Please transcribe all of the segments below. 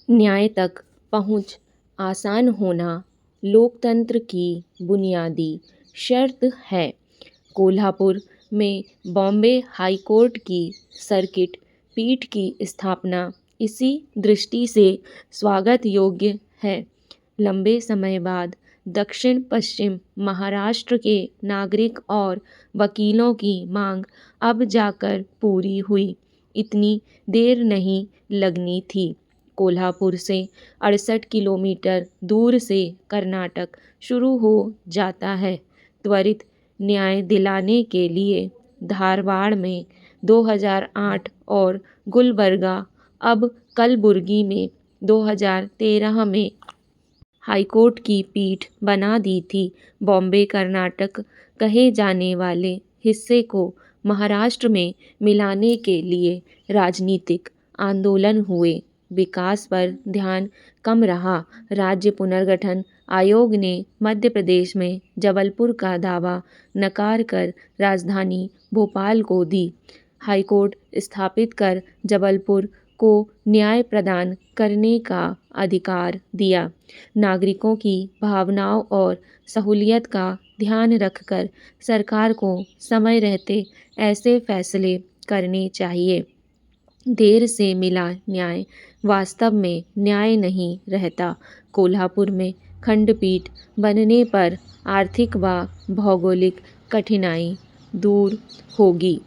न्याय तक पहुंच आसान होना लोकतंत्र की बुनियादी शर्त है। कोल्हापुर में बॉम्बे हाई कोर्ट की सर्किट पीठ की स्थापना इसी दृष्टि से स्वागत योग्य है। लंबे समय बाद दक्षिण पश्चिम महाराष्ट्र के नागरिक और वकीलों की मांग अब जाकर पूरी हुई। इतनी देर नहीं लगनी थी। कोल्हापुर से 68 किलोमीटर दूर से कर्नाटक शुरू हो जाता है। त्वरित न्याय दिलाने के लिए धारवाड़ में 2008 और गुलबर्गा अब कलबुर्गी में 2013 में हाईकोर्ट की पीठ बना दी थी। बॉम्बे कर्नाटक कहे जाने वाले हिस्से को महाराष्ट्र में मिलाने के लिए राजनीतिक आंदोलन हुए। विकास पर ध्यान कम रहा। राज्य पुनर्गठन आयोग ने मध्य प्रदेश में जबलपुर का दावा नकार कर राजधानी भोपाल को दी। हाईकोर्ट स्थापित कर जबलपुर को न्याय प्रदान करने का अधिकार दिया। नागरिकों की भावनाओं और सहूलियत का ध्यान रखकर सरकार को समय रहते ऐसे फैसले करने चाहिए। देर से मिला न्याय वास्तव में न्याय नहीं रहता। कोल्हापुर में खंडपीठ बनने पर आर्थिक व भौगोलिक कठिनाई दूर होगी।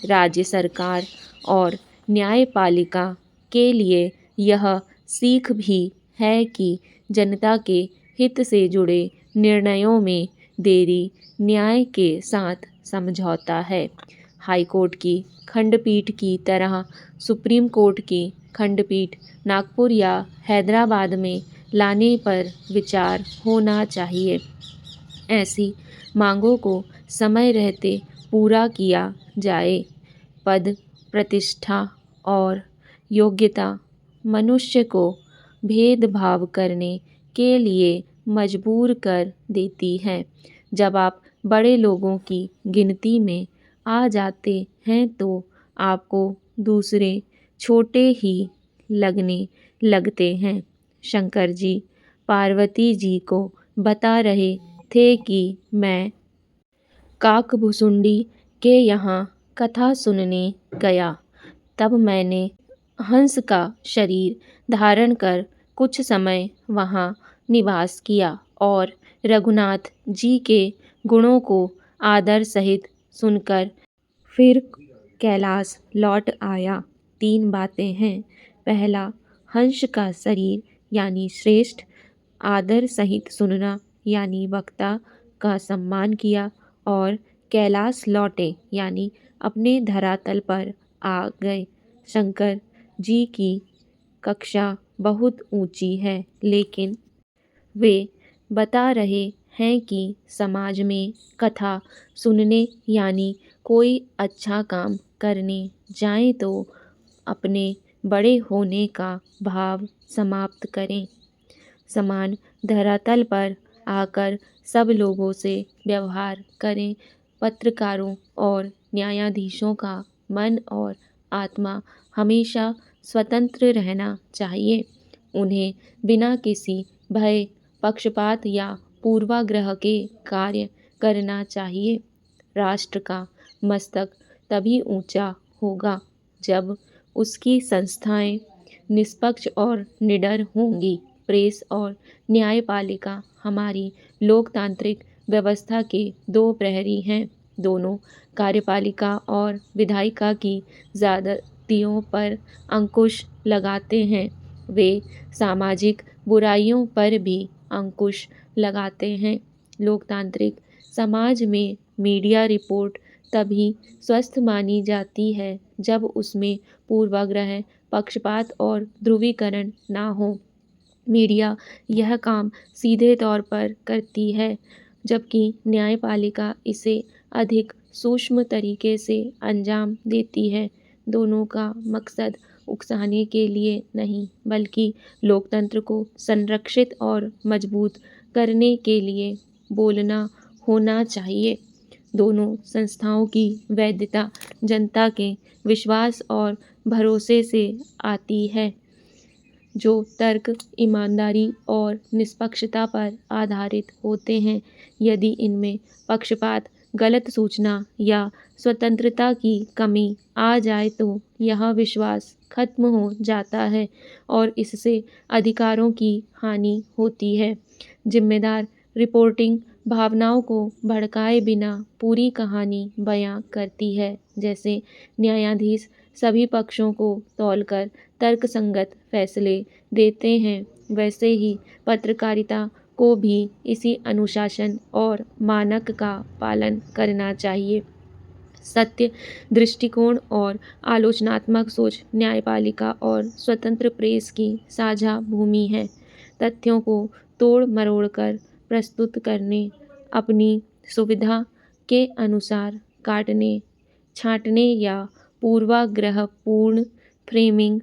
राज्य सरकार और न्यायपालिका के लिए यह सीख भी है कि जनता के हित से जुड़े निर्णयों में देरी न्याय के साथ समझौता है। हाईकोर्ट की खंडपीठ की तरह सुप्रीम कोर्ट की खंडपीठ नागपुर या हैदराबाद में लाने पर विचार होना चाहिए। ऐसी मांगों को समय रहते पूरा किया जाए। पद, प्रतिष्ठा और योग्यता मनुष्य को भेदभाव करने के लिए मजबूर कर देती है। जब आप बड़े लोगों की गिनती में आ जाते हैं तो आपको दूसरे छोटे ही लगने लगते हैं। शंकर जी पार्वती जी को बता रहे थे कि मैं काकभुसुंडी के यहाँ कथा सुनने गया। तब मैंने हंस का शरीर धारण कर कुछ समय वहाँ निवास किया और रघुनाथ जी के गुणों को आदर सहित सुनकर फिर कैलाश लौट आया। 3 बातें हैं। पहला, हंस का शरीर यानी श्रेष्ठ, आदर सहित सुनना यानी वक्ता का सम्मान किया और कैलाश लौटे यानी अपने धरातल पर आ गए। शंकर जी की कक्षा बहुत ऊंची है, लेकिन वे बता रहे हैं कि समाज में कथा सुनने यानी कोई अच्छा काम करने जाएं तो अपने बड़े होने का भाव समाप्त करें। समान धरातल पर आकर सब लोगों से व्यवहार करें। पत्रकारों और न्यायाधीशों का मन और आत्मा हमेशा स्वतंत्र रहना चाहिए। उन्हें बिना किसी भय, पक्षपात या पूर्वाग्रह के कार्य करना चाहिए। राष्ट्र का मस्तक तभी ऊंचा होगा जब उसकी संस्थाएं निष्पक्ष और निडर होंगी। प्रेस और न्यायपालिका हमारी लोकतांत्रिक व्यवस्था के 2 प्रहरी हैं। दोनों कार्यपालिका और विधायिका की ज्यादतियों पर अंकुश लगाते हैं। वे सामाजिक बुराइयों पर भी अंकुश लगाते हैं। लोकतांत्रिक समाज में मीडिया रिपोर्ट तभी स्वस्थ मानी जाती है जब उसमें पूर्वाग्रह, पक्षपात और ध्रुवीकरण ना हो। मीडिया यह काम सीधे तौर पर करती है, जबकि न्यायपालिका इसे अधिक सूक्ष्म तरीके से अंजाम देती है। दोनों का मकसद उकसाने के लिए नहीं, बल्कि लोकतंत्र को संरक्षित और मजबूत करने के लिए बोलना होना चाहिए। दोनों संस्थाओं की वैधता जनता के विश्वास और भरोसे से आती है। जो तर्क, ईमानदारी और निष्पक्षता पर आधारित होते हैं। यदि इनमें पक्षपात, गलत सूचना या स्वतंत्रता की कमी आ जाए तो यह विश्वास खत्म हो जाता है और इससे अधिकारों की हानि होती है। जिम्मेदार रिपोर्टिंग भावनाओं को भड़काए बिना पूरी कहानी बयां करती है। जैसे न्यायाधीश सभी पक्षों को तौलकर तर्कसंगत फैसले देते हैं, वैसे ही पत्रकारिता को भी इसी अनुशासन और मानक का पालन करना चाहिए। सत्य, दृष्टिकोण और आलोचनात्मक सोच न्यायपालिका और स्वतंत्र प्रेस की साझा भूमि है। तथ्यों को तोड़ मरोड़ कर प्रस्तुत करने, अपनी सुविधा के अनुसार काटने, छाँटने या पूर्वाग्रहपूर्ण फ्रेमिंग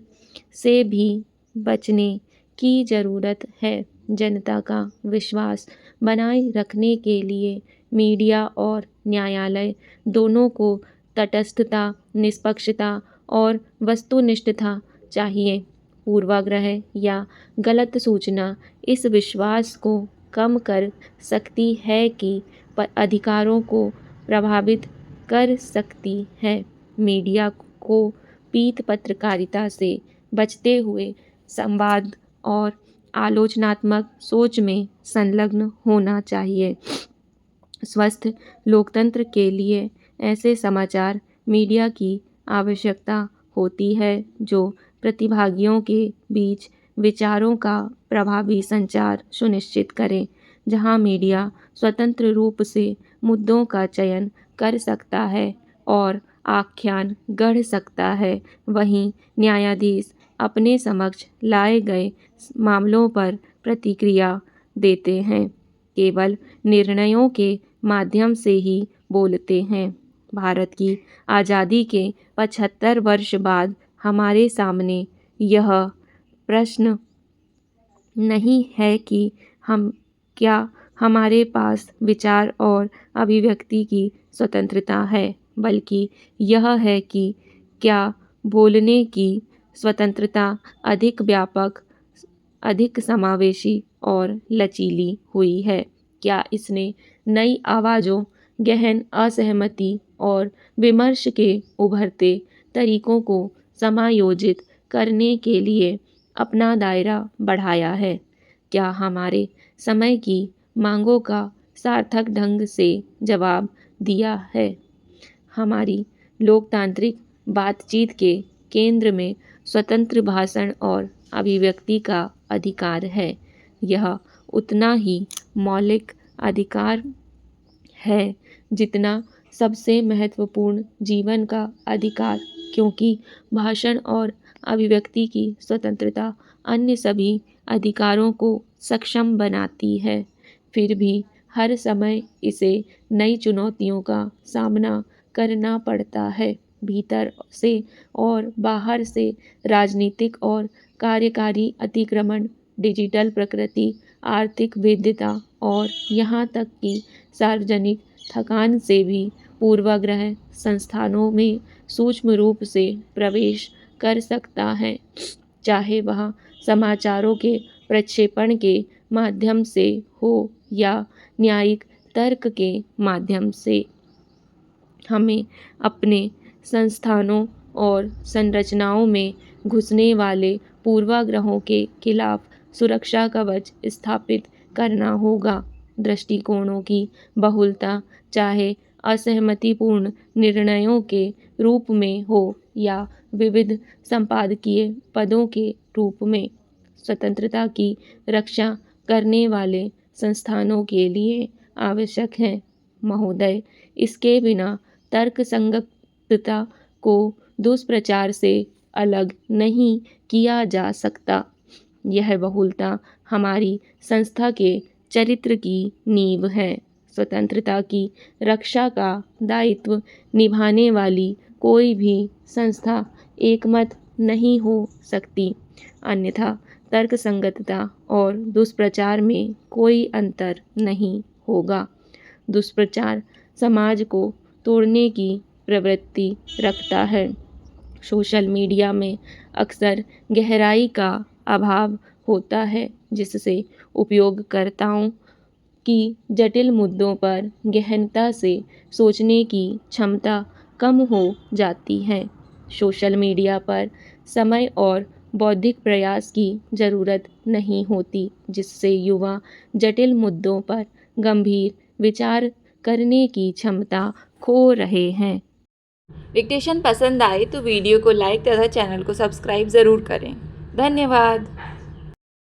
से भी बचने की ज़रूरत है। जनता का विश्वास बनाए रखने के लिए मीडिया और न्यायालय दोनों को तटस्थता, निष्पक्षता और वस्तुनिष्ठता चाहिए। पूर्वाग्रह या गलत सूचना इस विश्वास को कम कर सकती है कि अधिकारों को प्रभावित कर सकती है। मीडिया को पीठ पत्रकारिता से बचते हुए संवाद और आलोचनात्मक सोच में संलग्न होना चाहिए। स्वस्थ लोकतंत्र के लिए ऐसे समाचार मीडिया की आवश्यकता होती है जो प्रतिभागियों के बीच विचारों का प्रभावी संचार सुनिश्चित करें। जहां मीडिया स्वतंत्र रूप से मुद्दों का चयन कर सकता है और आख्यान गढ़ सकता है, वहीं न्यायाधीश अपने समक्ष लाए गए मामलों पर प्रतिक्रिया देते हैं, केवल निर्णयों के माध्यम से ही बोलते हैं। भारत की आज़ादी के 75 वर्ष बाद हमारे सामने यह प्रश्न नहीं है कि क्या हमारे पास विचार और अभिव्यक्ति की स्वतंत्रता है, बल्कि यह है कि क्या बोलने की स्वतंत्रता अधिक व्यापक, अधिक समावेशी और लचीली हुई है। क्या इसने नई आवाज़ों, गहन असहमति और विमर्श के उभरते तरीकों को समायोजित करने के लिए अपना दायरा बढ़ाया है? क्या हमारे समय की मांगों का सार्थक ढंग से जवाब दिया है? हमारी लोकतांत्रिक बातचीत के केंद्र में स्वतंत्र भाषण और अभिव्यक्ति का अधिकार है। यह उतना ही मौलिक अधिकार है जितना सबसे महत्वपूर्ण जीवन का अधिकार, क्योंकि भाषण और अभिव्यक्ति की स्वतंत्रता अन्य सभी अधिकारों को सक्षम बनाती है। फिर भी हर समय इसे नई चुनौतियों का सामना करना पड़ता है, भीतर से और बाहर से। राजनीतिक और कार्यकारी अतिक्रमण, डिजिटल प्रकृति, आर्थिक भेद्यता और यहाँ तक कि सार्वजनिक थकान से भी पूर्वाग्रह संस्थानों में सूक्ष्म रूप से प्रवेश कर सकता है, चाहे वह समाचारों के प्रक्षेपण के माध्यम से हो या न्यायिक तर्क के माध्यम से। हमें अपने संस्थानों और संरचनाओं में घुसने वाले पूर्वाग्रहों के खिलाफ सुरक्षा कवच स्थापित करना होगा। दृष्टिकोणों की बहुलता, चाहे असहमतिपूर्ण निर्णयों के रूप में हो या विविध संपादकीय पदों के रूप में, स्वतंत्रता की रक्षा करने वाले संस्थानों के लिए आवश्यक है। महोदय, इसके बिना तर्कसंगतता को दुष्प्रचार से अलग नहीं किया जा सकता। यह बहुलता हमारी संस्था के चरित्र की नींव है। स्वतंत्रता की रक्षा का दायित्व निभाने वाली कोई भी संस्था एकमत नहीं हो सकती, अन्यथा तर्कसंगतता और दुष्प्रचार में कोई अंतर नहीं होगा। दुष्प्रचार समाज को तोड़ने की प्रवृत्ति रखता है। सोशल मीडिया में अक्सर गहराई का अभाव होता है, जिससे उपयोगकर्ताओं की जटिल मुद्दों पर गहनता से सोचने की क्षमता कम हो जाती है। सोशल मीडिया पर समय और बौद्धिक प्रयास की ज़रूरत नहीं होती, जिससे युवा जटिल मुद्दों पर गंभीर विचार करने की क्षमता खो रहे हैं। डिक्टेशन पसंद आए तो वीडियो को लाइक तथा चैनल को सब्सक्राइब ज़रूर करें। धन्यवाद।